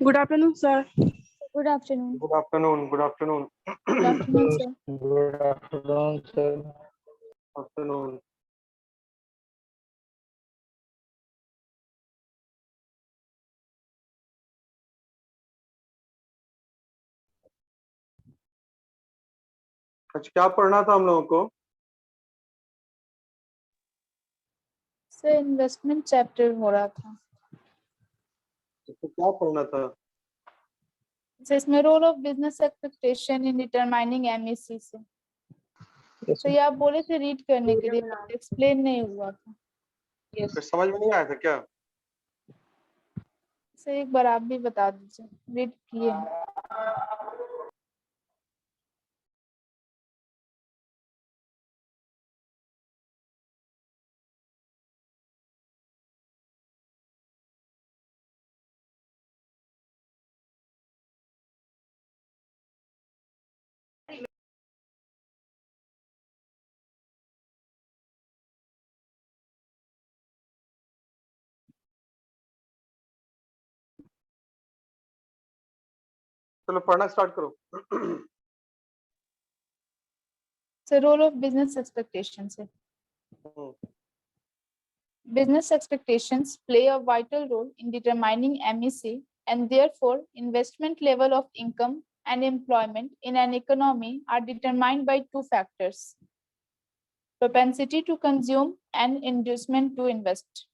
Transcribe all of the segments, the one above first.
Good afternoon, sir. Good afternoon. Good afternoon. Good afternoon. Good afternoon, sir. Good afternoon, sir. Afternoon. आज क्या पढ़ना था हम लोगों को? सर इन्वेस्टमेंट चैप्टर हो रहा था। तो क्या पढ़ना था? सर इसमें role of business expectation in determining MEC से। तो ये आप बोले थे रीड करने के लिए, एक्सप्लेन नहीं हुआ था। फिर समझ में नहीं आया था क्या? सर एक बार आप भी बता दीजिए, रीड किए हैं। चलो पढ़ना स्टार्ट करो। Sir role of business expectation से। Business expectations play a vital role in determining MEC and therefore investment level of income and employment in an economy are determined by two factors: propensity to consume and inducement to invest.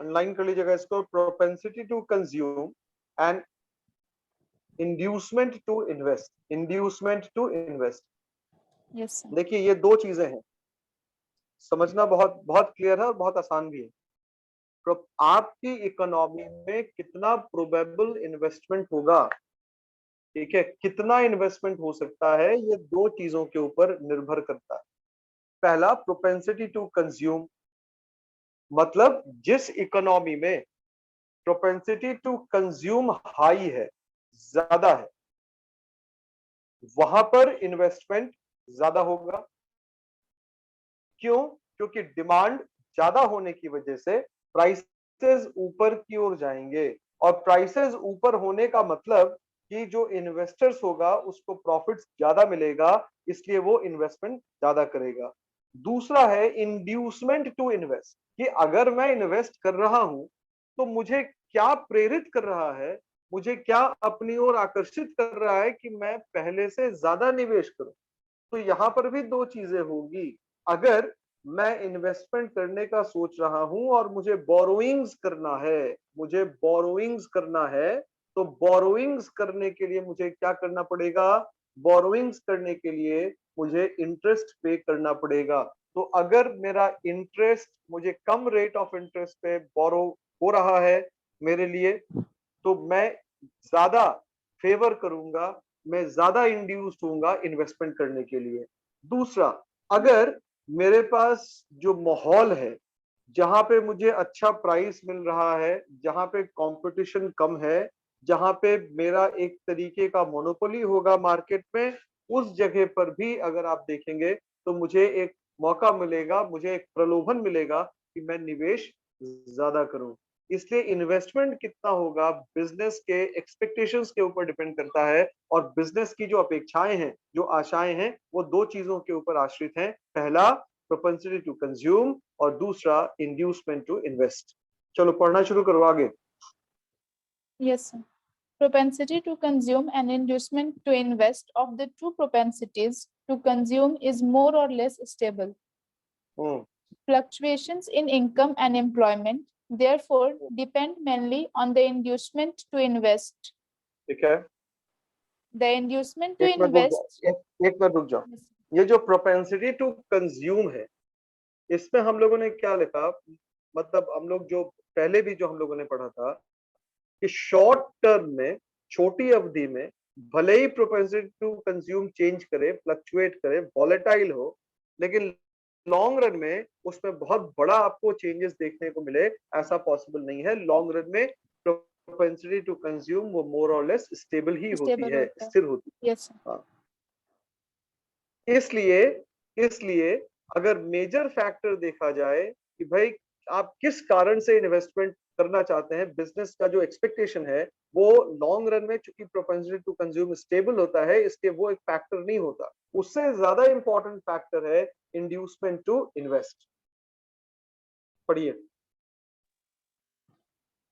Underline कर लीजिएगा इसको, propensity to consume and inducement to invest. Inducement to invest. Yes, sir. देखिए ये दो चीजें हैं, समझना बहुत बहुत क्लियर है और बहुत आसान भी है। आपकी इकोनॉमी में कितना प्रोबेबल इन्वेस्टमेंट होगा, ठीक है, कितना इन्वेस्टमेंट हो सकता है, ये दो चीजों के ऊपर निर्भर करता है। पहला प्रोपेंसिटी टू कंज्यूम, मतलब जिस इकोनॉमी में प्रोपेंसिटी टू कंज्यूम हाई है, ज्यादा है, वहां पर इन्वेस्टमेंट ज्यादा होगा। क्यों? क्योंकि डिमांड ज्यादा होने की वजह से प्राइसेस ऊपर की ओर जाएंगे, और प्राइसेस ऊपर होने का मतलब कि जो इन्वेस्टर्स होगा उसको प्रॉफिट्स ज्यादा मिलेगा, इसलिए वो इन्वेस्टमेंट ज्यादा करेगा। दूसरा है इंड्यूसमेंट टू इन्वेस्ट, कि अगर मैं इन्वेस्ट कर रहा हूं तो मुझे क्या प्रेरित कर रहा है, मुझे क्या अपनी ओर आकर्षित कर रहा है कि मैं पहले से ज्यादा निवेश करूं। तो यहां पर भी दो चीजें होगी। अगर मैं इन्वेस्टमेंट करने का सोच रहा हूं और मुझे बोरोइंग्स करना है, मुझे बोरोइंग्स करना है, तो बोरोइंग्स करने के लिए मुझे क्या करना पड़ेगा? बोरोइंग्स करने के लिए मुझे इंटरेस्ट पे करना पड़ेगा। तो अगर मेरा इंटरेस्ट, मुझे कम रेट ऑफ इंटरेस्ट पे बोरो हो रहा है मेरे लिए, तो मैं ज्यादा फेवर करूंगा, मैं ज्यादा इंड्यूस्ड होऊंगा इन्वेस्टमेंट करने के लिए। दूसरा, अगर मेरे पास जो माहौल है, जहां पे मुझे अच्छा प्राइस मिल रहा है, जहां पे कंपटीशन कम है, जहां पे मेरा एक तरीके का मोनोपोली होगा मार्केट में, उस जगह पर भी अगर आप देखेंगे तो मुझे एक मौका मिलेगा, मुझे एक प्रलोभन मिलेगा कि मैं निवेश ज्यादा करूं। इसलिए इन्वेस्टमेंट कितना होगा बिजनेस के एक्सपेक्टेशंस के ऊपर डिपेंड करता है, और बिजनेस की जो अपेक्षाएं हैं, जो आशाएं हैं, वो दो चीजों के ऊपर आश्रित हैं। पहला प्रोपेंसिटी टू कंज्यूम, और दूसरा इंड्यूसमेंट टू इन्वेस्ट। चलो पढ़ना शुरू करो आगे। Yes, sir. Propensity to consume and inducement to invest of the two propensities to consume is more or less stable. Fluctuations in income and employment therefore depend mainly on the inducement to invest. ठीक है, The inducement to एक minute रुक invest. जाओ, एक minute रुक जाओ। ये जो प्रोपेंसिटी टू कंज्यूम है, इसमें हम लोगों ने क्या लिखा, मतलब हम लोग जो पहले भी जो हम लोगों ने पढ़ा था कि शॉर्ट टर्म में, छोटी अवधि में, भले ही प्रोपेंसिटी टू कंज्यूम चेंज करे, फ्लक्चुएट करे, वॉलेटाइल हो, लेकिन लॉन्ग रन में उसमें बहुत बड़ा आपको चेंजेस देखने को मिले, ऐसा पॉसिबल नहीं है। लॉन्ग रन में प्रोपेंसिटी टू कंज्यूम वो मोर और लेस स्टेबल ही होती है, स्थिर होती है। Yes, sir. हाँ। इसलिए अगर मेजर फैक्टर देखा जाए कि भाई आप किस कारण से इन्वेस्टमेंट करना चाहते हैं, बिजनेस का जो एक्सपेक्टेशन है वो लॉन्ग रन में, चूंकि प्रोपेंसिटी टू कंज्यूम स्टेबल होता है, इसके वो एक फैक्टर नहीं होता। उससे ज्यादा इंपॉर्टेंट फैक्टर है इंड्यूसमेंट टू इन्वेस्ट। पढ़िए।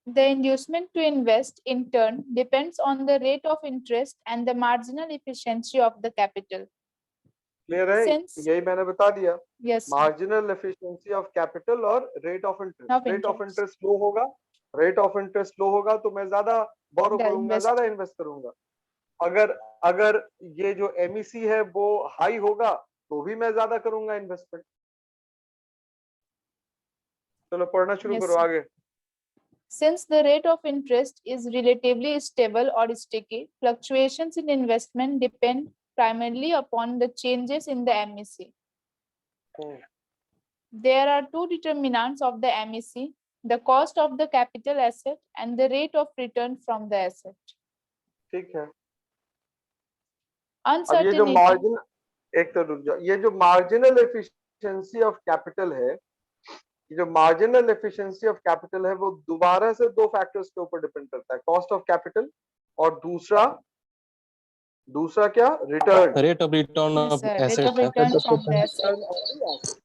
The inducement to invest, in turn, depends on the rate of interest and the marginal efficiency of the capital. Clear है? Since, यही मैंने बता दिया, yes, marginal efficiency of capital और rate of interest. of rate of interest, interest low होगा, rate of interest low होगा तो मैं ज्यादा बोरो the करूंगा, invest, ज्यादा इन्वेस्ट करूंगा। अगर अगर ये जो एमईसी है वो हाई होगा तो भी मैं ज्यादा करूंगा इन्वेस्टमेंट। चलो पढ़ना शुरू yes, करो sir. आगे। Since the rate of interest is relatively stable or sticky, fluctuations in investment depend primarily upon the changes in the MEC. There are two determinants of the MEC, the cost of the capital asset and the rate of return from the asset. ठीक है। अब ये जो Uncertainty, margin, एक तो रुक जाओ, ये जो मार्जिनल एफिशिएंसी ऑफ कैपिटल है, ये जो मार्जिनल एफिशिएंसी ऑफ कैपिटल है वो दोबारा से दो फैक्टर्स के ऊपर डिपेंड करता है, कॉस्ट ऑफ कैपिटल और दूसरा दूसरा क्या, return. Rate of return yes, of sir, rate asset of है। return from the asset.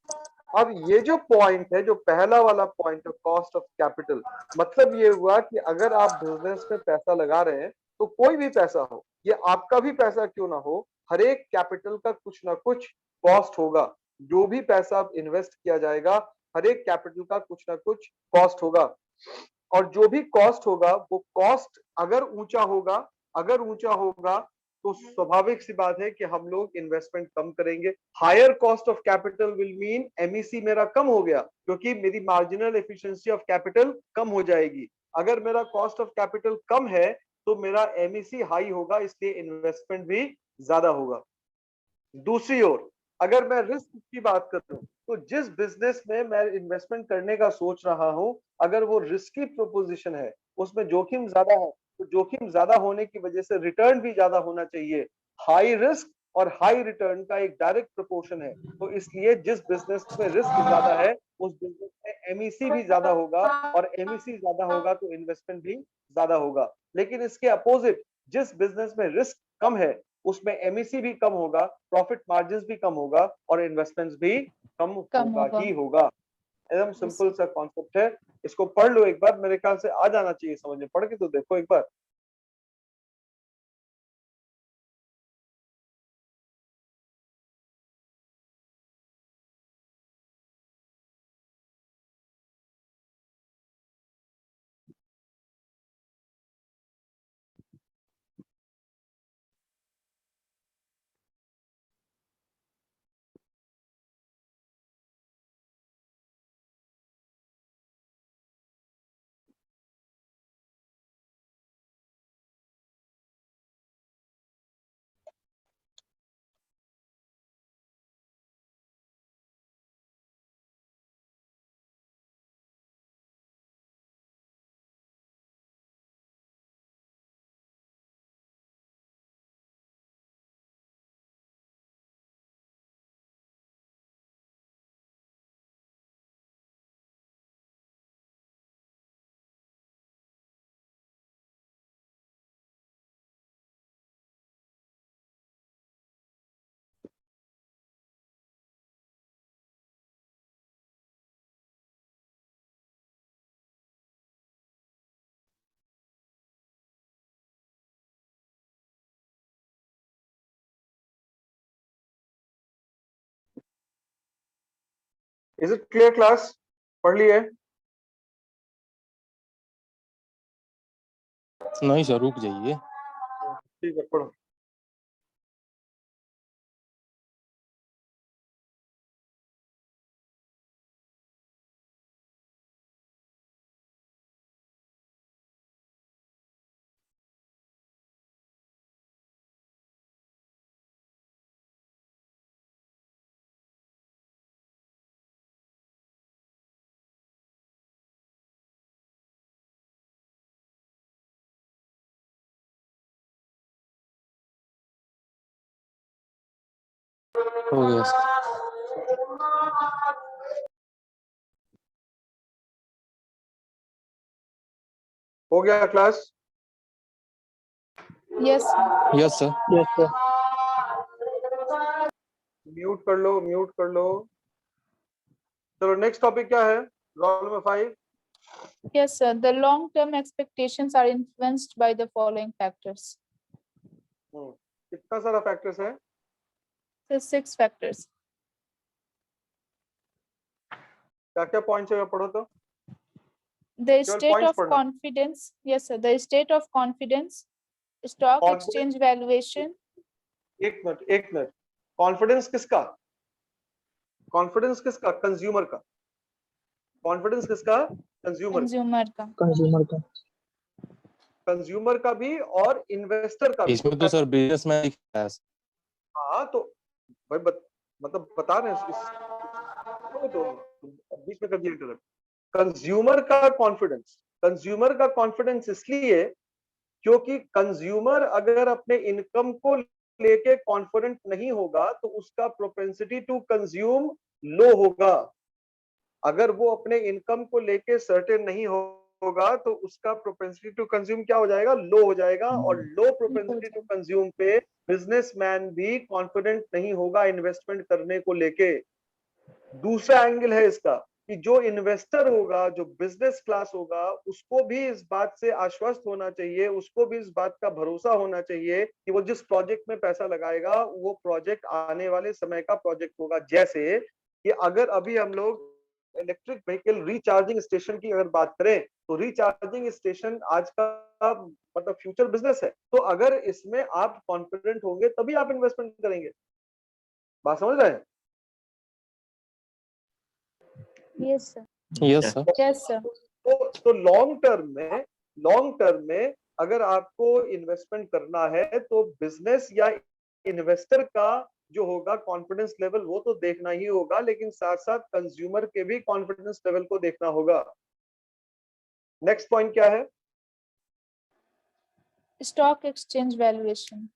अब ये जो पॉइंट है, जो पहला वाला पॉइंट है कॉस्ट ऑफ कैपिटल, मतलब ये हुआ कि अगर आप बिजनेस में पैसा लगा रहे हैं तो कोई भी पैसा हो, ये आपका भी पैसा क्यों ना हो, हर एक कैपिटल का कुछ ना कुछ कॉस्ट होगा। जो भी पैसा इन्वेस्ट किया जाएगा, हर एक कैपिटल का कुछ ना कुछ कॉस्ट होगा, और जो भी कॉस्ट होगा वो कॉस्ट अगर ऊंचा होगा तो स्वाभाविक सी बात है कि हम लोग इन्वेस्टमेंट कम करेंगे। Higher cost of capital will mean MEC मेरा कम हो गया, क्योंकि मेरी मार्जिनल एफिशिएंसी ऑफ कैपिटल कम हो जाएगी। अगर मेरा कॉस्ट ऑफ कैपिटल कम है तो मेरा एमईसी हाई होगा, इसलिए इन्वेस्टमेंट भी ज्यादा होगा। दूसरी ओर अगर मैं रिस्क की बात करूं तो जिस बिजनेस में मैं इन्वेस्टमेंट करने का सोच रहा हूं, अगर वो रिस्की प्रोपोजिशन है, उसमें जोखिम ज्यादा है, तो जोखिम ज्यादा होने की वजह से रिटर्न भी ज्यादा होना चाहिए। हाई रिस्क और हाई रिटर्न का एक डायरेक्ट प्रोपोर्शन है, तो इसलिए जिस बिजनेस में रिस्क ज्यादा है उस बिजनेस में एमईसी भी ज्यादा होगा, और एमईसी ज्यादा होगा तो इन्वेस्टमेंट भी ज्यादा होगा। लेकिन इसके अपोजिट जिस बिजनेस में रिस्क कम है उसमें एमईसी भी कम होगा, प्रॉफिट मार्जिन भी कम होगा, और इन्वेस्टमेंट्स भी कम होगा ही होगा। एकदम सिंपल सा कॉन्सेप्ट है, इसको पढ़ लो एक बार, मेरे ख्याल से आ जाना चाहिए समझ में, पढ़ के तो देखो एक बार। Is it clear class? पढ़ लिए? नहीं सर, रुक जाइए। ठीक है, पढ़ो। हो गया सर। हो गया class? Yes, sir. Yes sir. Yes, sir. Mute कर लो, म्यूट कर लो। चलो नेक्स्ट टॉपिक क्या है? Roll number 5। Yes, sir. The long-term expectations are influenced by the following factors. कितना सारा फैक्टर्स है? The 6 factors. क्या क्या पॉइंट्स है पढ़ो तो। The केवल state points of पढ़ना। confidence. Yes, sir. The state of confidence, stock Confidence? exchange valuation. एक मिनट, एक मिनट। कॉन्फिडेंस किसका? कॉन्फिडेंस किसका? कंज्यूमर का। कॉन्फिडेंस किसका? कंज्यूमर। Consumer का. Consumer का. कंज्यूमर का भी और इन्वेस्टर का भी। इसमें तो सर बिजनेसमैन लिखा है। हाँ तो भाई मतलब बता रहे हैं तो बीच में कर दिया इंटरप्ट। कंज्यूमर का कॉन्फिडेंस, कंज्यूमर का कॉन्फिडेंस इसलिए क्योंकि कंज्यूमर अगर अपने इनकम को लेके कॉन्फिडेंट नहीं होगा तो उसका प्रोपेंसिटी टू कंज्यूम लो होगा। अगर वो अपने इनकम को लेके सर्टेन नहीं होगा तो उसका प्रोपेंसिटी टू कंज्यूम क्या हो जाएगा? लो हो जाएगा। और लो प्रोपेंसिटी टू कंज्यूम पे बिजनेसमैन भी कॉन्फिडेंट नहीं होगा इन्वेस्टमेंट करने को लेके। दूसरा एंगल है इसका कि जो इन्वेस्टर होगा, जो बिजनेस क्लास होगा, उसको भी इस बात से आश्वस्त होना चाहिए, उसको भी इस बात का भरोसा होना चाहिए कि वो जिस प्रोजेक्ट में पैसा लगाएगा वो प्रोजेक्ट आने वाले समय का प्रोजेक्ट होगा। जैसे कि अगर अभी हम लोग इलेक्ट्रिक व्हीकल रिचार्जिंग स्टेशन की अगर बात करें तो रिचार्जिंग स्टेशन आज का मतलब फ्यूचर बिजनेस है। तो अगर इसमें आप कॉन्फिडेंट होंगे तभी आप इन्वेस्टमेंट करेंगे। बात समझ रहे हैं? Yes, sir. Yes sir. Yes, sir. तो लॉन्ग टर्म में अगर आपको इन्वेस्टमेंट करना है तो बिजनेस या इन्वेस्टर का जो होगा कॉन्फिडेंस लेवल वो तो देखना ही होगा, लेकिन साथ साथ कंज्यूमर के भी कॉन्फिडेंस लेवल को देखना होगा। नेक्स्ट पॉइंट क्या है? Stock exchange valuation.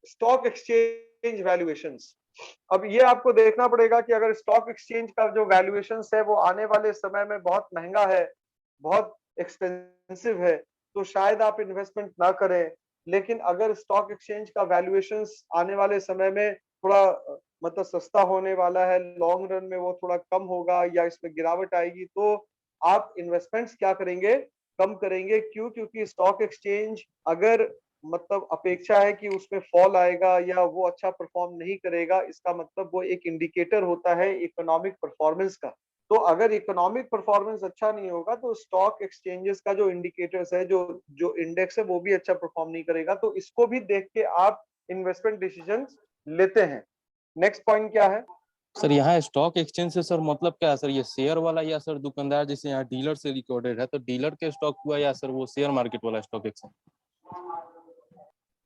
Stock exchange valuations. अब ये आपको देखना पड़ेगा कि अगर स्टॉक एक्सचेंज का जो वैल्यूएशंस है वो आने वाले समय में बहुत महंगा है, बहुत एक्सपेंसिव है, तो शायद आप इन्वेस्टमेंट ना करें। लेकिन अगर स्टॉक एक्सचेंज का वैल्यूएशंस आने वाले समय में थोड़ा मतलब सस्ता होने वाला है, लॉन्ग रन में वो थोड़ा कम होगा या इसमें गिरावट आएगी, तो आप इन्वेस्टमेंट्स क्या करेंगे? कम करेंगे। क्यों? क्योंकि स्टॉक एक्सचेंज अगर मतलब अपेक्षा है कि उसमें फॉल आएगा या वो अच्छा परफॉर्म नहीं करेगा, इसका मतलब वो एक इंडिकेटर होता है इकोनॉमिक परफॉर्मेंस का। तो अगर इकोनॉमिक परफॉर्मेंस अच्छा नहीं होगा तो स्टॉक एक्सचेंजेस का जो इंडिकेटर्स है, जो जो इंडेक्स है, वो भी अच्छा परफॉर्म नहीं करेगा। तो इसको भी देख के आप इन्वेस्टमेंट डिसीजंस लेते हैं। नेक्स्ट पॉइंट क्या है? सर यहाँ स्टॉक एक्सचेंज से सर मतलब क्या है सर? ये शेयर वाला या सर दुकानदार जैसे यहाँ डीलर से रिकॉर्डेड है तो डीलर के स्टॉक हुआ या सर वो शेयर मार्केट वाला स्टॉक एक्सचेंज?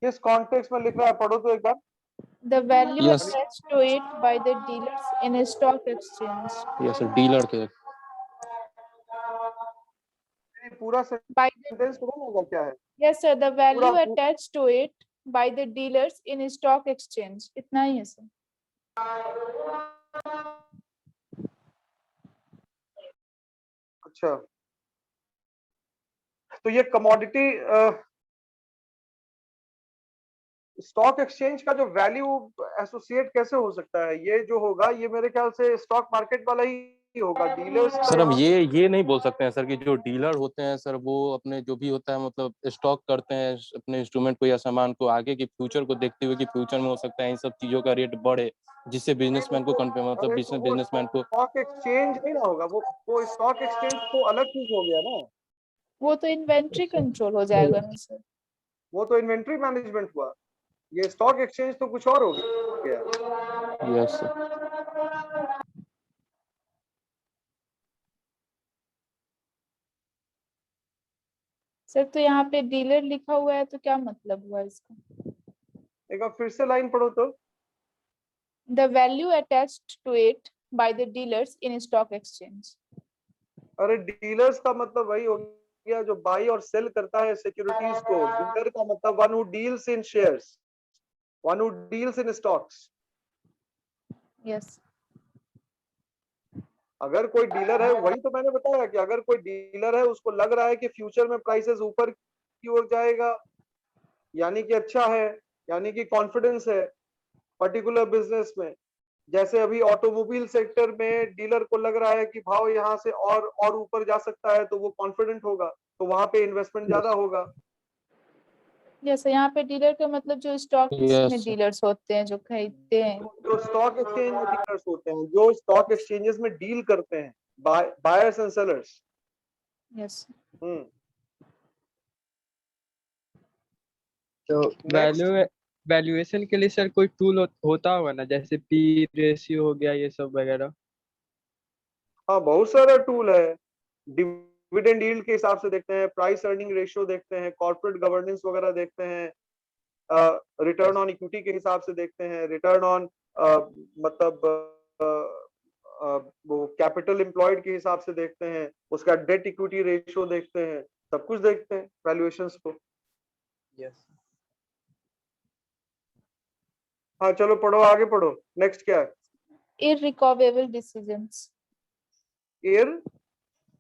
किस कॉन्टेक्स्ट में लिख रहा है पढ़ो तो एक बार। The value Yes. attached to it by the dealers in a stock exchange. या सर डीलर के। पूरा By the, सेंटेंस पढ़ो ना क्या है? yes, sir. The value पूरा attached to it by the dealers in a stock exchange. इतना ही है सर. अच्छा, तो ये कमोडिटी स्टॉक एक्सचेंज का जो वैल्यू एसोसिएट कैसे हो सकता है? ये जो होगा ये मेरे ख्याल से स्टॉक मार्केट वाला ही होगा। डीलर्स का सर हम यहाँ ये नहीं बोल सकते हैं सर कि जो डीलर होते हैं सर वो अपने जो भी होता है मतलब स्टॉक करते हैं अपने इंस्ट्रूमेंट को या सामान को आगे की फ्यूचर को देखते हुए कि फ्यूचर में हो सकता है इन सब चीजों का रेट बढ़े, जिससे बिजनेसमैन को मतलब अरे तो वो बिजनेसमैन को। स्टॉक एक्सचेंज नहीं ना होगा, वो स्टॉक एक्सचेंज तो अलग चीज हो गया ना। वो तो इन्वेंट्री कंट्रोल हो जाएगा ना सर. वो तो इन्वेंट्री मैनेजमेंट हुआ। ये स्टॉक एक्सचेंज तो कुछ और हो गया। Yes sir. सर तो यहाँ पे डीलर लिखा हुआ है तो क्या मतलब हुआ इसका? एक बार फिर से लाइन पढ़ो तो। The value attached to it by the dealers in a stock exchange. अरे डीलर्स का मतलब वही हो गया जो बाई और सेल करता है सिक्योरिटीज को। डीलर का मतलब one who deals in shares, one who deals in stocks. Yes. अगर कोई डीलर है, वही तो मैंने बताया कि अगर कोई डीलर है उसको लग रहा है कि फ्यूचर में प्राइसेस ऊपर की ओर जाएगा, यानी कि अच्छा है, यानी कि कॉन्फिडेंस है पर्टिकुलर बिजनेस में। जैसे अभी ऑटोमोबाइल सेक्टर में डीलर को लग रहा है कि भाव यहाँ से और ऊपर जा सकता है, तो वो कॉन्फिडेंट होगा, तो वहां पे इन्वेस्टमेंट ज्यादा होगा। जैसे यहाँ पे डीलर का मतलब जो स्टॉक में यस डीलर्स होते हैं जो खरीदते हैं। जो स्टॉक एक्सचेंज में डीलर्स होते हैं, जो स्टॉक एक्सचेंजेस में डील करते हैं, बायर्स एंड सेलर्स। यस। हम्म। तो नेक्स्ट। वैल्यूएशन के लिए सर कोई टूल होता होगा ना, जैसे पी रेशियो हो गया ये सब वगैरह? हाँ, बहुत सारा टूल है। डिविडेंड यील्ड के हिसाब से देखते हैं, प्राइस अर्निंग रेशियो देखते हैं, कॉर्पोरेट गवर्नेंस वगैरह देखते हैं, रिटर्न ऑन इक्विटी के हिसाब से देखते हैं, रिटर्न ऑन मतलब वो कैपिटल एम्प्लॉयड के हिसाब से देखते हैं, उसका डेट इक्विटी रेशियो देखते हैं, सब कुछ देखते हैं वैल्यूएशंस को। यस। हाँ चलो पढ़ो, आगे पढ़ो, नेक्स्ट क्या है? Irrecoverable decisions.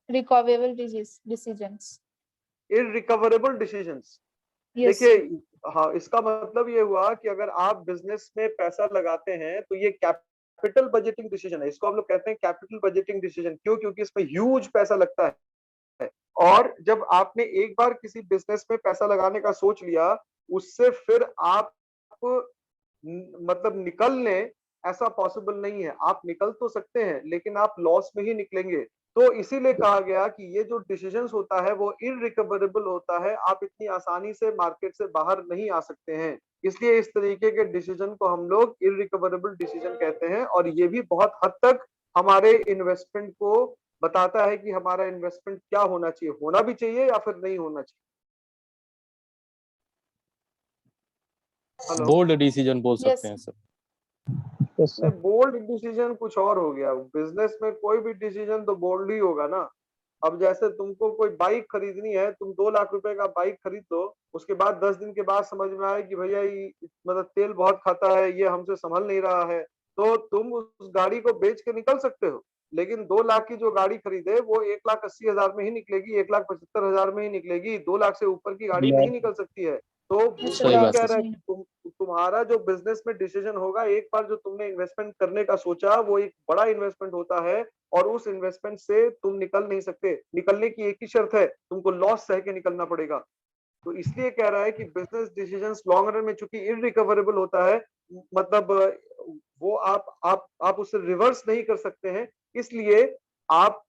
Recoverable decisions. Irrecoverable decisions. Yes. देखिए, हाँ, इसका मतलब ये हुआ कि अगर आप बिजनेस में पैसा लगाते हैं तो ये कैपिटल बजटिंग डिसीजन है। इसको हम लोग कहते हैं कैपिटल बजटिंग डिसीजन। क्यों? क्योंकि इसमें ह्यूज पैसा लगता है। और जब आपने एक बार किसी बिजनेस में पैसा लगाने का सोच लिया, उससे फिर आप मतलब निकल लें, ऐसा पॉसिबल नहीं है। आप निकल तो सकते हैं, लेकिन आप लॉस में ही निकलेंगे। तो इसीलिए कहा गया कि ये जो डिसीजंस होता है वो इररिकवरेबल होता है। आप इतनी आसानी से मार्केट से बाहर नहीं आ सकते हैं। इसलिए इस तरीके के डिसीजन को हम लोग इररिकवरेबल डिसीजन कहते हैं। और ये भी बहुत हद तक हमारे इन्वेस्टमेंट को बताता है कि हमारा इन्वेस्टमेंट क्या होना चाहिए, होना भी चाहिए या फिर नहीं होना चाहिए। हेलो। बोल्ड डिसीजन बोल सकते यस। हैं सर। यस नहीं, सर। बोल्ड डिसीजन कुछ और हो गया। बिजनेस में कोई भी डिसीजन तो बोल्ड ही होगा ना। अब जैसे तुमको कोई बाइक खरीदनी है, तुम 2 लाख रुपए का बाइक खरीद लो, उसके बाद 10 दिन के बाद समझ में आए कि भैया ये मतलब तेल बहुत खाता है, ये हमसे संभल नहीं रहा है, तो तुम उस गाड़ी को बेच के निकल सकते हो। लेकिन 2 लाख की जो गाड़ी खरीदे वो 1,80,000 में ही निकलेगी, 1,75,000 में ही निकलेगी। 2 लाख से ऊपर की गाड़ी नहीं निकल सकती है। तो वो अच्छा, सही वही बात कह है रहा है सर। कि तुम्हारा जो बिजनेस में डिसीजन होगा, एक बार जो तुमने इन्वेस्टमेंट करने का सोचा, वो एक बड़ा इन्वेस्टमेंट होता है। और उस इन्वेस्टमेंट से तुम निकल नहीं सकते। निकलने की एक ही शर्त है, तुमको लॉस सह के निकलना पड़ेगा। तो इसलिए कह रहा है कि बिजनेस डिसीजंस लॉन्ग रन में चूंकि इररिकवरेबल होता है, मतलब वो आप उससे रिवर्स नहीं कर सकते हैं। इसलिए आप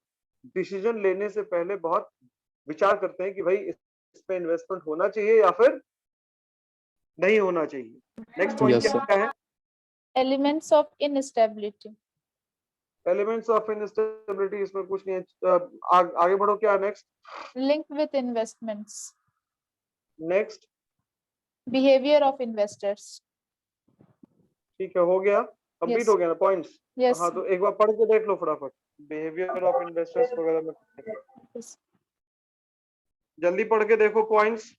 डिसीजन लेने से पहले बहुत विचार करते हैं कि भाई इसमें इन्वेस्टमेंट होना चाहिए या फिर नहीं होना चाहिए। Next point yes sir. क्या है? Elements of instability. Elements of instability. इसमें कुछ नहीं है। आगे बढ़ो, क्या next? Link with investments. Next. Behaviour of investors. ठीक है, हो गया, कंप्लीट यस। हो गया ना पॉइंट्स? यस। हाँ तो एक बार पढ़ के देख लो फटाफट, बिहेवियर ऑफ इन्वेस्टर्स वगैरह में। जल्दी पढ़ के देखो पॉइंट्स।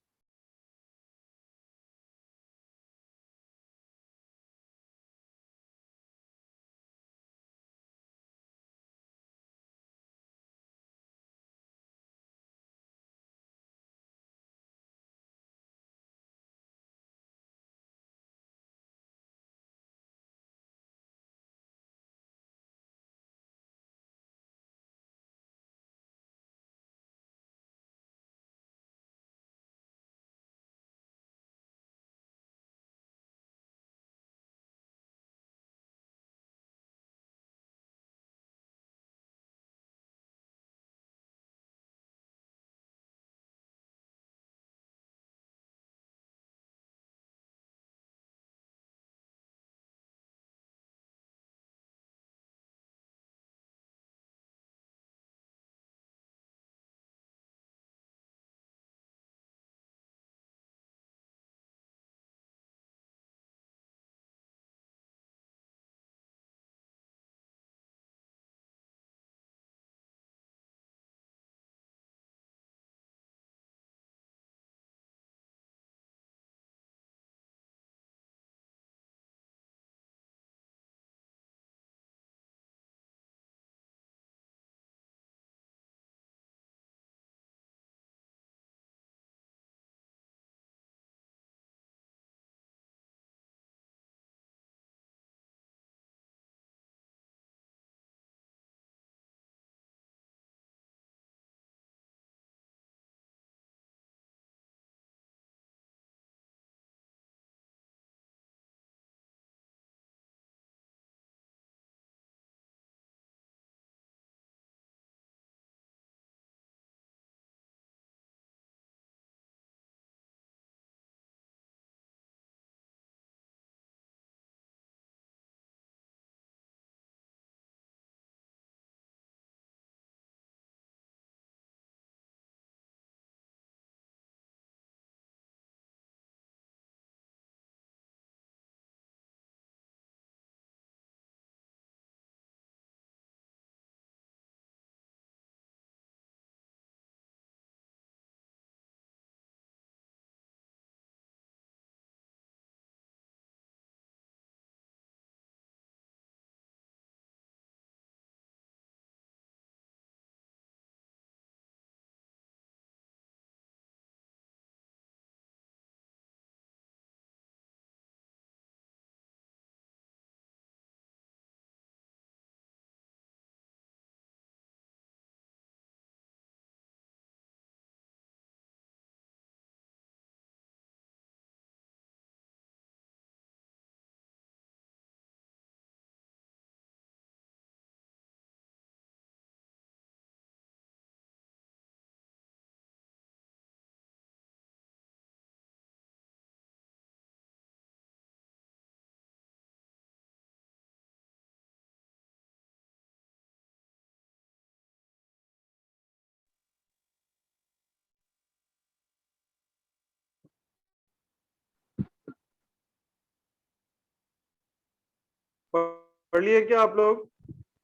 पढ़ लिए क्या आप लोग?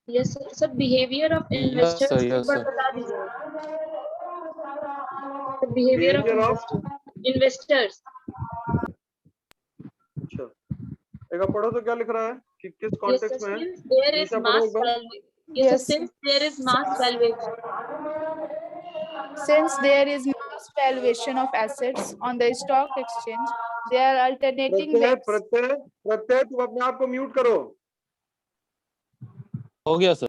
Yes sir, behaviour of yes investors sir, एक यस बार सर। बता दीजिए। Behaviour of behaviour of, investors. अच्छा एक बार पढ़ो तो क्या लिख रहा है कि किस Yes, sir. कॉन्टेक्स्ट में है? Since there is निशा पढ़ो mass एक बार। valuation. Yes, sir. Yes. Since there is mass valuation. Since there is mass valuation of assets on the stock exchange, there are alternating Pratyaya ways. प्रत्यय प्रत्यय, तुम अपने आप को mute करो। हो गया sir.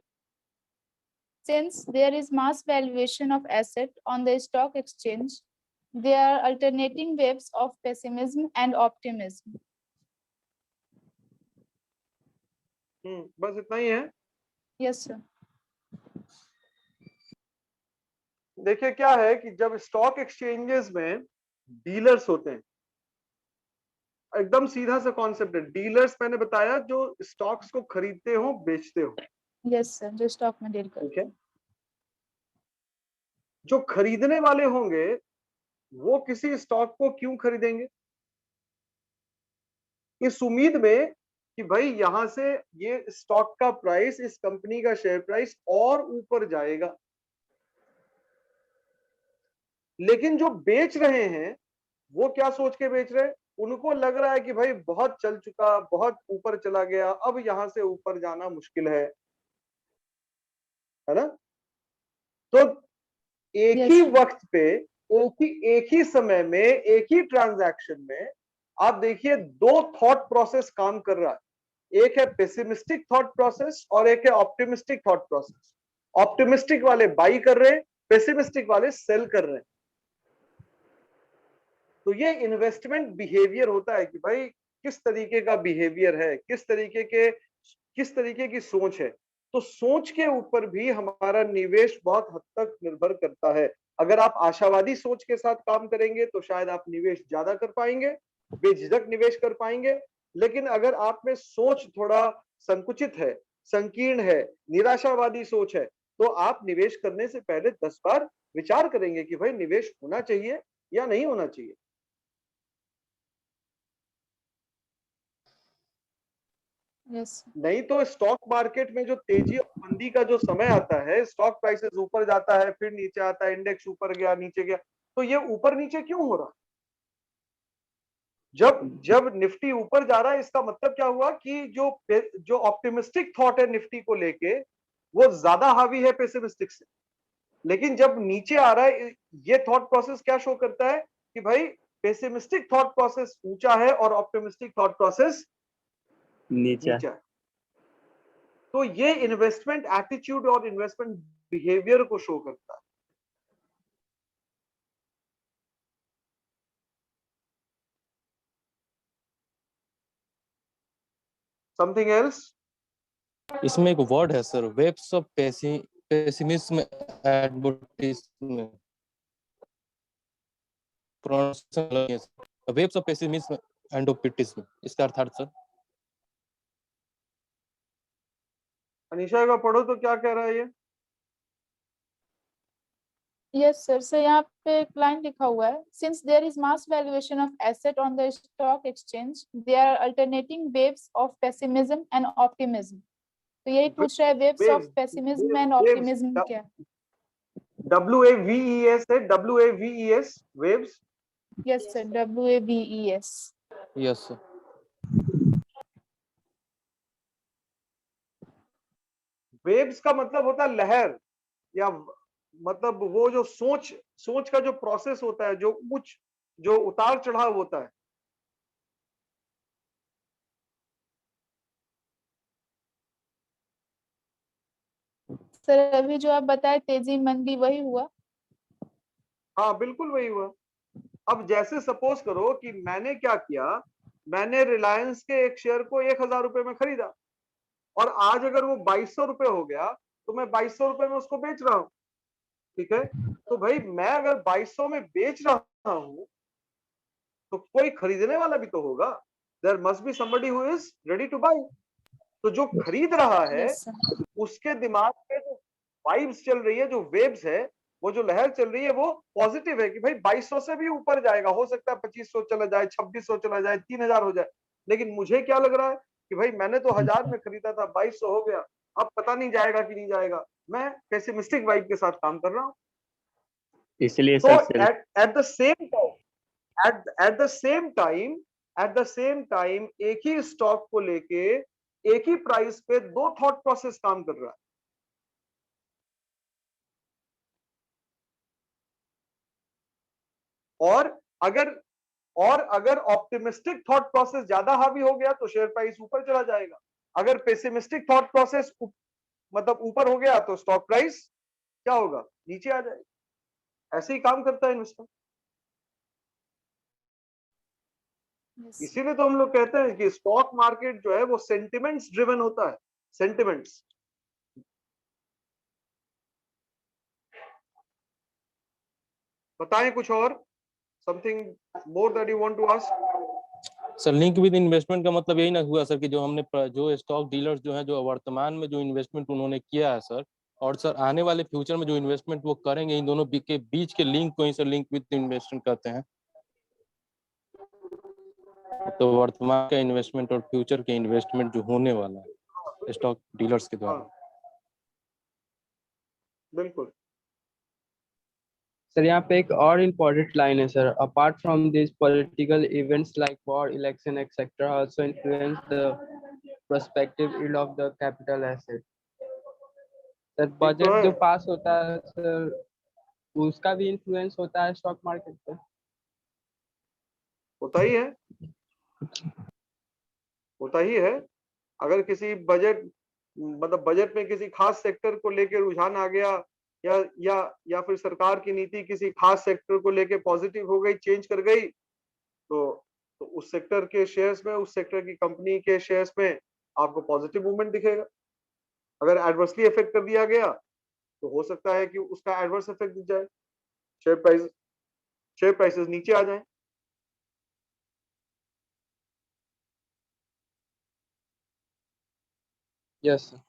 Since there is mass valuation of asset on the stock exchange, there are alternating waves of pessimism and optimism. बस इतना ही है। Yes, sir. देखिए क्या है कि जब स्टॉक एक्सचेंजेस में डीलर्स होते हैं, एकदम सीधा सा कॉन्सेप्ट है। डीलर्स मैंने बताया जो स्टॉक्स को खरीदते हो बेचते हो, Yes, sir. जो stock में deal करते ठीक है। जो खरीदने वाले होंगे वो किसी स्टॉक को क्यों खरीदेंगे? इस उम्मीद में कि भाई यहां से ये स्टॉक का प्राइस, इस कंपनी का शेयर प्राइस और ऊपर जाएगा। लेकिन जो बेच रहे हैं वो क्या सोच के बेच रहे हैं? उनको लग रहा है कि भाई बहुत चल चुका, बहुत ऊपर चला गया, अब यहां से ऊपर जाना मुश्किल है ना? तो एक Yes, ही sir. वक्त पे, एक ही समय में, एक ही ट्रांजैक्शन में आप देखिए दो थॉट प्रोसेस काम कर रहा है। एक है पेसिमिस्टिक थॉट प्रोसेस और एक है ऑप्टिमिस्टिक थॉट प्रोसेस। ऑप्टिमिस्टिक वाले बाई कर रहे हैं, पेसिमिस्टिक वाले सेल कर रहे हैं। तो ये इन्वेस्टमेंट बिहेवियर होता है कि भाई किस तरीके का बिहेवियर है, किस तरीके की सोच है। तो सोच के ऊपर भी हमारा निवेश बहुत हद तक निर्भर करता है। अगर आप आशावादी सोच के साथ काम करेंगे तो शायद आप निवेश ज्यादा कर पाएंगे, बेझिझक निवेश कर पाएंगे। लेकिन अगर आप में सोच थोड़ा संकुचित है, संकीर्ण है, निराशावादी सोच है, तो आप निवेश करने से पहले 10 बार विचार करेंगे कि भाई निवेश होना चाहिए या नहीं होना चाहिए। Yes. नहीं तो स्टॉक मार्केट में जो तेजी और मंदी का जो समय आता है, स्टॉक प्राइसेस ऊपर जाता है फिर नीचे आता है, इंडेक्स ऊपर गया नीचे गया, तो ये ऊपर नीचे क्यों हो रहा? जब निफ्टी ऊपर जा रहा है इसका मतलब क्या हुआ कि जो ऑप्टिमिस्टिक थॉट है निफ्टी को लेके वो ज्यादा हावी है पेसिमिस्टिक से। लेकिन जब नीचे आ रहा है, ये थॉट प्रोसेस क्या शो करता है कि भाई पेसिमिस्टिक थॉट प्रोसेस ऊंचा है और ऑप्टिमिस्टिक थॉट प्रोसेस नीचा है। तो ये इन्वेस्टमेंट एटीट्यूड और इन्वेस्टमेंट बिहेवियर को शो करता है। Something else? इसमें एक वर्ड है sir, waves of pessimism advertisement, pronunciation waves of pessimism and optimism, इसका अर्थ सर। अनीशा का पढ़ो तो क्या कह रहा है ये? Yes, sir. So यहाँ पे एक लाइन लिखा हुआ है, since there is mass valuation of asset on the stock exchange, there are alternating waves of pessimism and optimism. तो यही पूछ रहा है waves of pessimism and optimism क्या? WAVES है, WAVES, waves। Yes, sir. WAVES. Yes sir. Waves का मतलब होता है लहर, या मतलब वो जो सोच का जो प्रोसेस होता है, जो उतार चढ़ाव होता है। सर अभी जो आप बताए तेजी मंदी वही हुआ? हाँ बिल्कुल वही हुआ। अब जैसे सपोज करो कि मैंने क्या किया, मैंने रिलायंस के एक शेयर को 1000 रुपए में खरीदा और आज अगर वो 2200 रुपए हो गया तो मैं 2200 रुपए में उसको बेच रहा हूँ, ठीक है। तो भाई मैं अगर 2200 में बेच रहा हूँ तो कोई खरीदने वाला भी तो होगा। There must be somebody who is ready to buy. तो जो खरीद रहा है Yes, sir. उसके दिमाग में जो वाइब्स चल रही है, जो वेव्स है, वो जो लहर चल रही है वो पॉजिटिव है कि भाई 2200 से भी ऊपर जाएगा, हो सकता है 2500 चला जाए, 2600 चला जाए, 3000 हो जाए। लेकिन मुझे क्या लग रहा है कि भाई मैंने तो 1000 में खरीदा था, 2200 हो गया, अब पता नहीं जाएगा कि नहीं जाएगा, मैं पेसिमिस्टिक वाइब के साथ काम कर रहा हूँ। इसलिए तो sir at the same time at the same time एक ही स्टॉक को लेके एक ही प्राइस पे दो थॉट प्रोसेस काम कर रहा है। और अगर अगर ऑप्टिमिस्टिक थॉट प्रोसेस ज्यादा हावी हो गया तो शेयर प्राइस ऊपर चला जाएगा, अगर पेसिमिस्टिक थॉट प्रोसेस मतलब ऊपर हो गया तो स्टॉक प्राइस क्या होगा, नीचे आ जाएगा। ऐसे ही काम करता है इन्वेस्टर। Yes. इसीलिए तो हम लोग कहते हैं कि स्टॉक मार्केट जो है वो सेंटिमेंट्स ड्रिवन होता है, सेंटिमेंट्स। बताएं कुछ और, something more that you want to ask. Sir link with investment का मतलब यही ना हुआ सर कि जो हमने जो स्टॉक डीलर्स जो हैं जो वर्तमान में जो इन्वेस्टमेंट उन्होंने किया है सर, और सर आने वाले फ्यूचर में जो इन्वेस्टमेंट वो करेंगे, इन दोनों के बीच के लिंक को ही सर लिंक विद इन्वेस्टमेंट कहते हैं। तो वर्तमान का इन्वेस्टमेंट और फ्यूचर के इन्वेस्टमेंट जो होने वाला है स्टॉक डीलर्स के द्वारा। बिल्कुल सर यहाँ पे एक और इम्पोर्टेंट लाइन है sir, apart from this political events like war, election etcetera also influence the prospective yield of the capital asset। Sir ठीक तो बजट है, जो पास होता है सर, उसका भी इन्फ्लुएंस होता है स्टॉक मार्केट पे। होता ही है, होता ही है। अगर किसी बजट मतलब बजट में किसी खास सेक्टर को लेकर रुझान आ गया, या फिर सरकार की नीति किसी खास सेक्टर को लेकर पॉजिटिव हो गई, चेंज कर गई, तो उस सेक्टर के शेयर्स में, उस सेक्टर की कंपनी के शेयर्स में आपको पॉजिटिव मूवमेंट दिखेगा। अगर एडवर्सली इफेक्ट कर दिया गया तो हो सकता है कि उसका एडवर्स इफेक्ट दिख जाए, शेयर प्राइसेस नीचे आ जाए। Yes sir.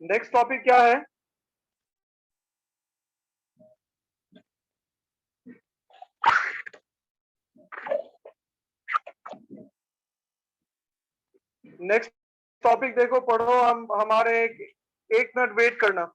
नेक्स्ट टॉपिक क्या है? नेक्स्ट टॉपिक देखो, पढ़ो, हम हमारे एक मिनट वेट करना।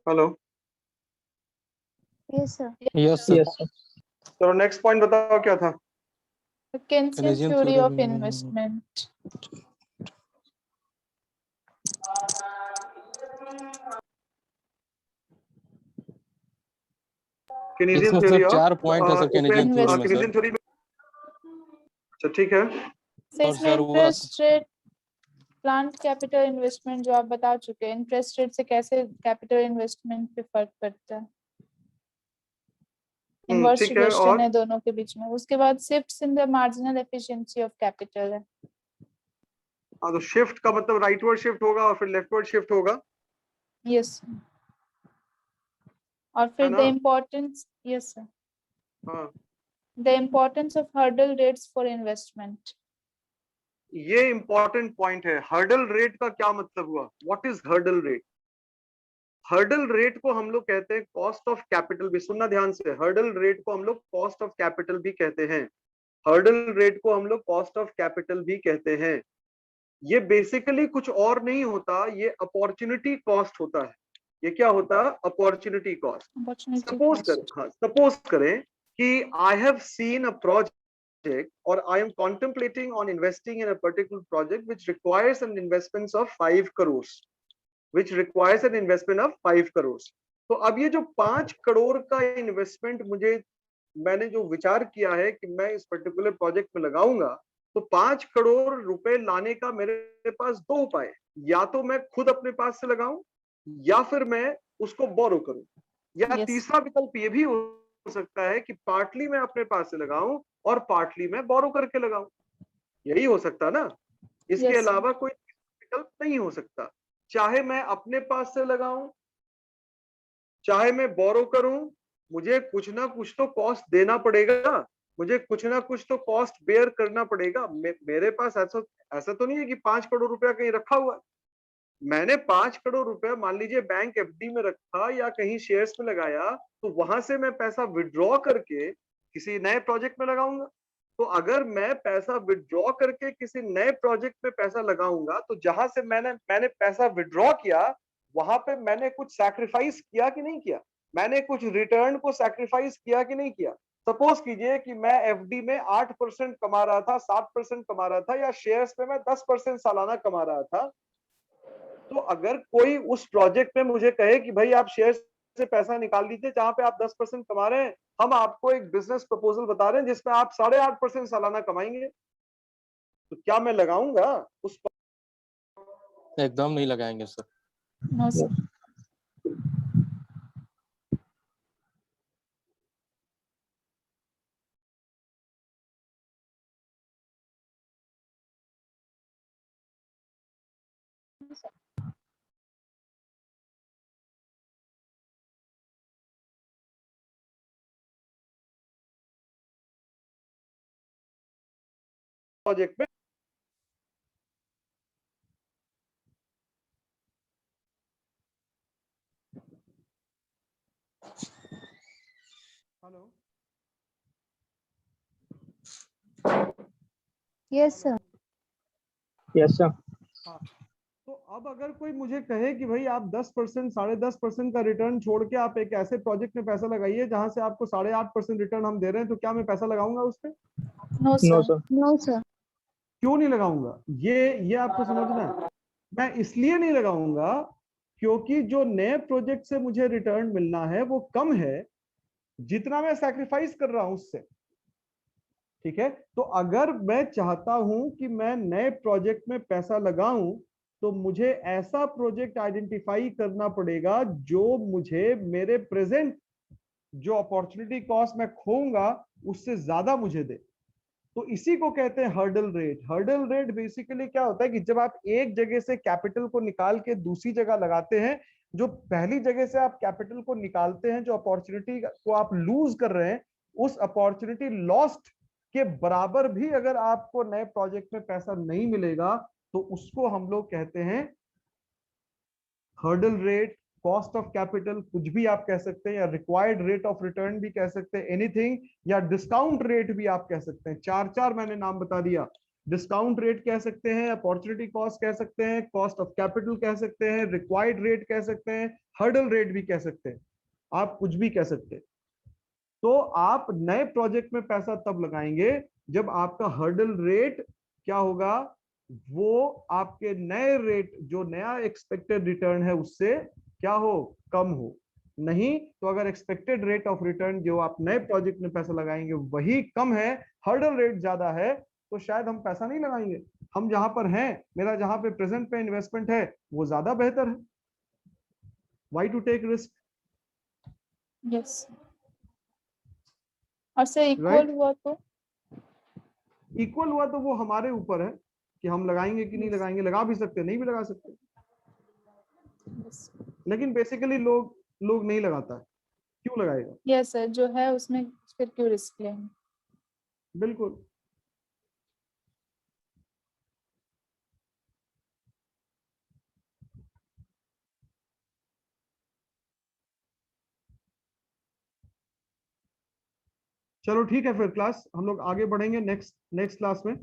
Hello, Yes, sir. Yes sir. Yes, sir. चलो नेक्स्ट पॉइंट बताओ क्या था? Keynesian Keynesian theory theory of में- investment. केनेजियन इसमें थ्योरी सर ऑफ 4 पॉइंट है सर केनेजियन थ्योरी में केनेजियन सर। थ्योरी में। अच्छा ठीक है। So और इसमें सर वो interest rate, plant capital investment जो आप बता चुके हैं, इंटरेस्ट रेट से कैसे कैपिटल इन्वेस्टमेंट पे फर्क पड़ता है, इनवर्स ठीक है। रिलेशन और है दोनों के बीच में। उसके बाद shifts in the marginal efficiency of capital है। हाँ, तो शिफ्ट का मतलब राइटवर्ड शिफ्ट होगा और फिर लेफ्टवर्ड शिफ्ट होगा, यस, और है फिर द ना? इम्पोर्टेंस, यस सर, हाँ, the importance of hurdle rates for investment. ये इंपॉर्टेंट पॉइंट है। हर्डल रेट का क्या मतलब हुआ? What is hurdle rate? Hurdle rate को हम लोग कहते हैं कॉस्ट ऑफ कैपिटल भी। सुनना ध्यान से, हर्डल रेट को हम लोग कॉस्ट ऑफ कैपिटल भी कहते हैं। हर्डल रेट को हम लोग कॉस्ट ऑफ कैपिटल भी कहते हैं। ये बेसिकली कुछ और नहीं होता, ये अपॉर्चुनिटी कॉस्ट होता है। ये क्या होता है? Opportunity cost. अपॉर्चुनिटी सपोज करें, हाँ, सपोज करें कि I have seen a project और I am contemplating on investing in a particular project which requires an investment of 5 crore, which requires an investment of 5 crore. तो अब ये जो 5 करोड़ का इन्वेस्टमेंट मैंने जो विचार किया है कि मैं इस पर्टिकुलर प्रोजेक्ट में लगाऊंगा, तो 5 करोड़ रुपए लाने का मेरे पास दो उपाय है। या तो मैं खुद अपने पास से लगाऊं, या फिर मैं उसको बोरो करूं, या Yes. तीसरा विकल्प ये भी हो सकता है कि पार्टली मैं अपने पास से लगाऊं और पार्टली मैं बोरो करके लगाऊं। यही हो सकता ना, इसके Yes. अलावा कोई विकल्प नहीं हो सकता। चाहे मैं अपने पास से लगाऊं, चाहे मैं बोरो करूं, मुझे कुछ ना कुछ तो कॉस्ट देना पड़ेगा, मुझे कुछ ना कुछ तो कॉस्ट बेयर करना पड़ेगा। मेरे पास ऐसा तो नहीं है कि 5 करोड़ रुपया कहीं रखा हुआ है। मैंने 5 करोड़ रुपया मान लीजिए बैंक एफडी में रखा या कहीं शेयर्स में लगाया, तो वहां से मैं पैसा विड्रॉ करके किसी नए प्रोजेक्ट में लगाऊंगा। तो अगर मैं पैसा विड्रॉ करके किसी नए प्रोजेक्ट में पैसा लगाऊंगा, तो जहां से मैंने पैसा विड्रॉ किया, वहां पे मैंने कुछ सैक्रिफाइस किया कि नहीं किया? मैंने कुछ रिटर्न को सैक्रिफाइस किया कि नहीं किया? सपोज कीजिए कि मैं एफडी में 8% कमा रहा था, 7% कमा रहा था, या शेयर्स में मैं 10% सालाना कमा रहा था। तो अगर कोई उस प्रोजेक्ट में मुझे कहे कि भाई आप शेयर से पैसा निकाल लीजिए जहां पे आप 10% कमा रहे हैं, हम आपको एक बिजनेस प्रपोजल बता रहे हैं जिसमें आप 8.5% सालाना कमाएंगे, तो क्या मैं लगाऊंगा उस? एकदम नहीं लगाएंगे सर। No, sir. प्रोजेक्ट में hello, Yes, sir. Yes, sir. हाँ, तो अब अगर कोई मुझे कहे कि भाई आप 10%, 10.5% का रिटर्न छोड़ के आप एक ऐसे प्रोजेक्ट में पैसा लगाइए जहां से आपको 8.5% रिटर्न हम दे रहे हैं, तो क्या मैं पैसा लगाऊंगा उस पर? No, sir. No, sir. No, sir. क्यों नहीं लगाऊंगा? ये आपको समझना है। मैं इसलिए नहीं लगाऊंगा क्योंकि जो नए प्रोजेक्ट से मुझे रिटर्न मिलना है वो कम है जितना मैं सैक्रिफाइस कर रहा हूं उससे। ठीक है, तो अगर मैं चाहता हूं कि मैं नए प्रोजेक्ट में पैसा लगाऊं, तो मुझे ऐसा प्रोजेक्ट आइडेंटिफाई करना पड़ेगा जो मुझे मेरे प्रेजेंट जो अपॉर्चुनिटी कॉस्ट मैं खोऊंगा उससे ज्यादा मुझे दे। तो इसी को कहते हैं hurdle rate. Hurdle rate basically क्या होता है कि जब आप एक जगह से कैपिटल को निकाल के दूसरी जगह लगाते हैं, जो पहली जगह से आप कैपिटल को निकालते हैं, जो अपॉर्चुनिटी को आप लूज कर रहे हैं, उस अपॉर्चुनिटी लॉस्ट के बराबर भी अगर आपको नए प्रोजेक्ट में पैसा नहीं मिलेगा, तो उसको हम लोग कहते हैं hurdle rate, cost of capital, कुछ भी आप कह सकते हैं, या रिक्वायर्ड रेट ऑफ रिटर्न भी कह सकते हैं, एनीथिंग, या डिस्काउंट रेट भी आप कह सकते हैं। चार मैंने नाम बता दिया। डिस्काउंट रेट कह सकते हैं, अपॉर्चुनिटी कॉस्ट कह सकते हैं, कॉस्ट ऑफ कैपिटल कह सकते हैं, रिक्वायर्ड रेट कह सकते हैं, हर्डल रेट भी कह सकते हैं, आप कुछ भी कह सकते हैं। तो आप नए प्रोजेक्ट में पैसा तब लगाएंगे जब आपका हर्डल रेट क्या होगा, वो आपके नए रेट, जो नया एक्सपेक्टेड रिटर्न है उससे क्या हो, कम हो। नहीं तो अगर एक्सपेक्टेड रेट ऑफ रिटर्न जो आप नए प्रोजेक्ट में पैसा लगाएंगे वही कम है, हर्डल रेट ज्यादा है, तो शायद हम पैसा नहीं लगाएंगे। हम जहां पर हैं, मेरा जहां पे प्रेजेंट पे इन्वेस्टमेंट है वो ज्यादा बेहतर है। Why to take risk, yes. और सर इक्वल Right. हुआ तो? इक्वल हुआ तो वो हमारे ऊपर है कि हम लगाएंगे कि नहीं Yes. लगाएंगे, लगा भी सकते, नहीं भी लगा सकते, यस लेकिन बेसिकली लोग नहीं लगाता है, क्यों लगाएगा? यस सर, जो है उसमें फिर क्यों रिस्क लेंगे? बिल्कुल। चलो ठीक है, फिर क्लास हम लोग आगे बढ़ेंगे नेक्स्ट क्लास में।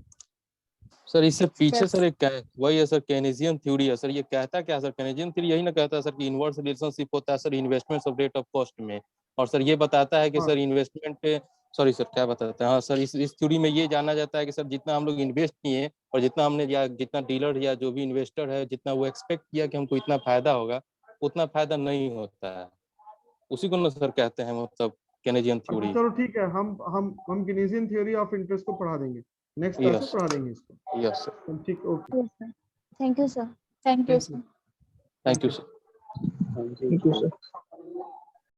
सर इससे पीछे Yes. सर एक वही है सर, केनेजियन थ्योरी है सर। ये कहता क्या सर, केनेजियन थ्योरी यही ना कहता है सर कि इनवर्स रिलेशनशिप होता है sir investment of rate of cost में। और सर ये बताता है कि हाँ। सर इन्वेस्टमेंट पे, सॉरी सर क्या बताता है, हाँ सर इस थ्योरी में ये जाना जाता है कि सर जितना हम लोग इन्वेस्ट किए और जितना हमने, या जितना डीलर या जो भी इन्वेस्टर है जितना वो एक्सपेक्ट किया कि हमको इतना फायदा होगा, उतना फायदा नहीं होता है। उसी को ना सर कहते हैं मतलब केनेजियन अच्छा थ्योरी। चलो ठीक है, हम केनेजियन थ्योरी ऑफ इंटरेस्ट को पढ़ा देंगे, नेक्स्ट क्लास में यस पढ़ा देंगे इसको। यस सर, ठीक, okay, Yes, sir. Thank you, sir. Thank you thank you, sir. Thank you sir. Thank you, sir.